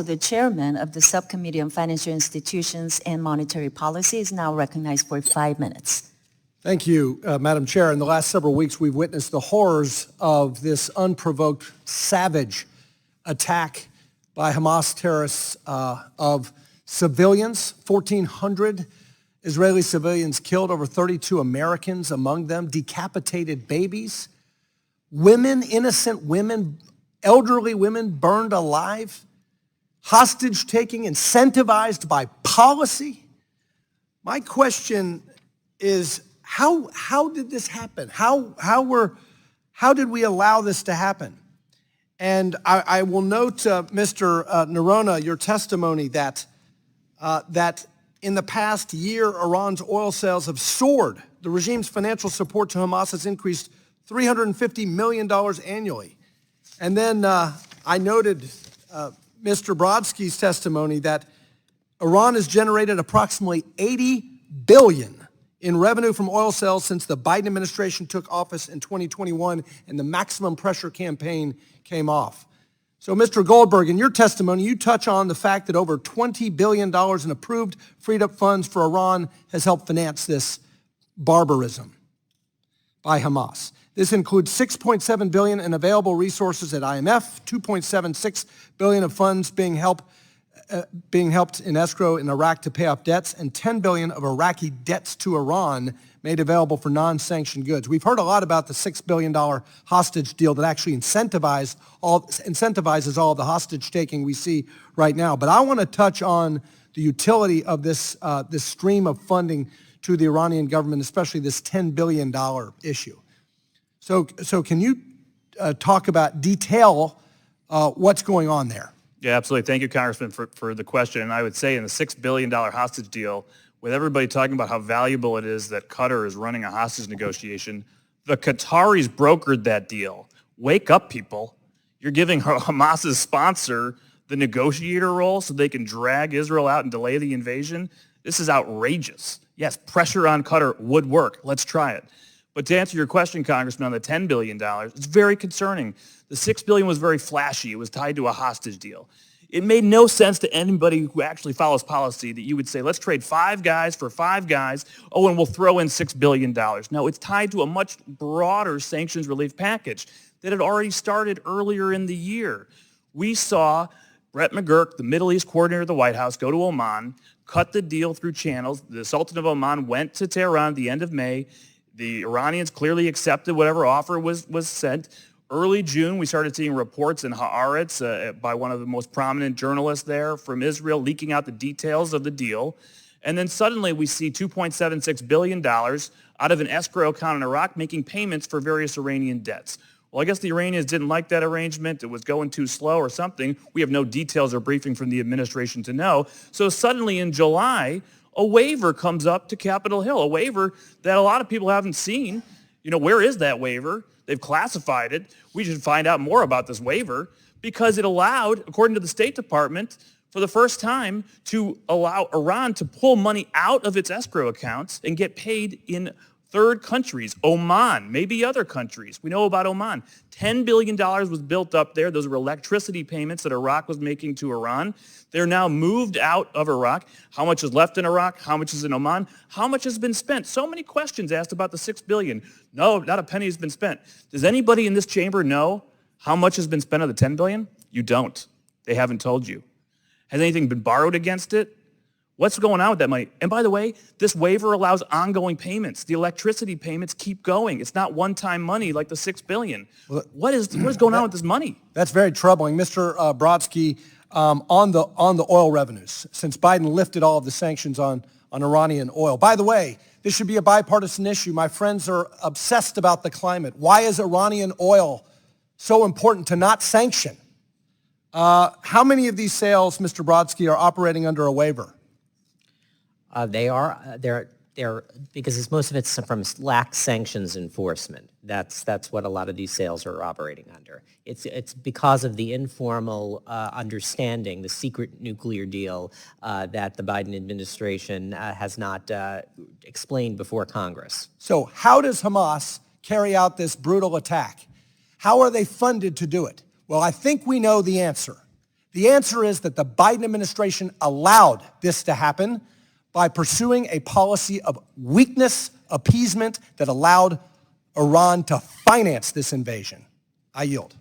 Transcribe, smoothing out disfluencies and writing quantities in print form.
The chairman of the Subcommittee on Financial Institutions and Monetary Policy is now recognized for 5 minutes. Thank you, Madam Chair. In the last several weeks, we've witnessed the horrors of this unprovoked, savage attack by Hamas terrorists of civilians. 1,400 Israeli civilians killed, over 32 Americans among them, decapitated babies, women, innocent women, elderly women burned alive, hostage taking incentivized by policy. My question is, how did this happen? How did we allow this to happen? And I will note, Mr. Noronha, your testimony that in the past year, Iran's oil sales have soared. The regime's financial support to Hamas has increased $350 million annually. And then I noted Mr. Brodsky's testimony that Iran has generated approximately $80 billion in revenue from oil sales since the Biden administration took office in 2021 and the maximum pressure campaign came off. So, Mr. Goldberg, in your testimony, you touch on the fact that over $20 billion in approved freed-up funds for Iran has helped finance this barbarism by Hamas. This includes $6.7 billion in available resources at IMF, $2.76 billion of funds being helped in escrow in Iraq to pay off debts, and $10 billion of Iraqi debts to Iran made available for non-sanctioned goods. We've heard a lot about the $6 billion hostage deal that actually incentivizes all of the hostage taking we see right now. But I want to touch on the utility of this stream of funding to the Iranian government, especially this $10 billion issue. So can you talk about detail what's going on there? Yeah, absolutely. Thank you, Congressman, for the question. And I would say in the $6 billion hostage deal, with everybody talking about how valuable it is that Qatar is running a hostage negotiation, the Qataris brokered that deal. Wake up, people. You're giving Hamas's sponsor the negotiator role so they can drag Israel out and delay the invasion. This is outrageous. Yes, pressure on Qatar would work. Let's try it. But to answer your question, Congressman, on the $10 billion, it's very concerning. The $6 billion was very flashy. It was tied to a hostage deal. It made no sense to anybody who actually follows policy that you would say, let's trade 5 guys for 5 guys, and we'll throw in $6 billion. No, it's tied to a much broader sanctions relief package that had already started earlier in the year. We saw Brett McGurk, the Middle East coordinator of the White House, go to Oman, cut the deal through channels. The Sultan of Oman went to Tehran at the end of May. The Iranians clearly accepted whatever offer was sent. Early June, we started seeing reports in Haaretz by one of the most prominent journalists there from Israel leaking out the details of the deal. And then suddenly we see $2.76 billion out of an escrow account in Iraq making payments for various Iranian debts. Well, I guess the Iranians didn't like that arrangement. It was going too slow or something. We have no details or briefing from the administration to know. So suddenly in July, a waiver comes up to Capitol Hill, a waiver that a lot of people haven't seen. You know, where is that waiver? They've classified it. We should find out more about this waiver because it allowed, according to the State Department, for the first time to allow Iran to pull money out of its escrow accounts and get paid in third countries, Oman, maybe other countries. We know about Oman. $10 billion was built up there. Those were electricity payments that Iraq was making to Iran. They're now moved out of Iraq. How much is left in Iraq? How much is in Oman? How much has been spent? So many questions asked about the $6 billion. No, not a penny has been spent. Does anybody in this chamber know how much has been spent of the $10 billion? You don't. They haven't told you. Has anything been borrowed against it? What's going on with that money? And by the way, this waiver allows ongoing payments. The electricity payments keep going. It's not one-time money like the $6 billion. Well, what is going on with this money? That's very troubling. Mr. Brodsky, on the oil revenues, since Biden lifted all of the sanctions on Iranian oil. By the way, this should be a bipartisan issue. My friends are obsessed about the climate. Why is Iranian oil so important to not sanction? How many of these sales, Mr. Brodsky, are operating under a waiver? They're because most of it's from lax sanctions enforcement. That's what a lot of these sales are operating under. It's because of the informal understanding, the secret nuclear deal that the Biden administration has not explained before Congress. So how does Hamas carry out this brutal attack? How are they funded to do it? Well, I think we know the answer. The answer is that the Biden administration allowed this to happen by pursuing a policy of weakness, appeasement that allowed Iran to finance this invasion. I yield.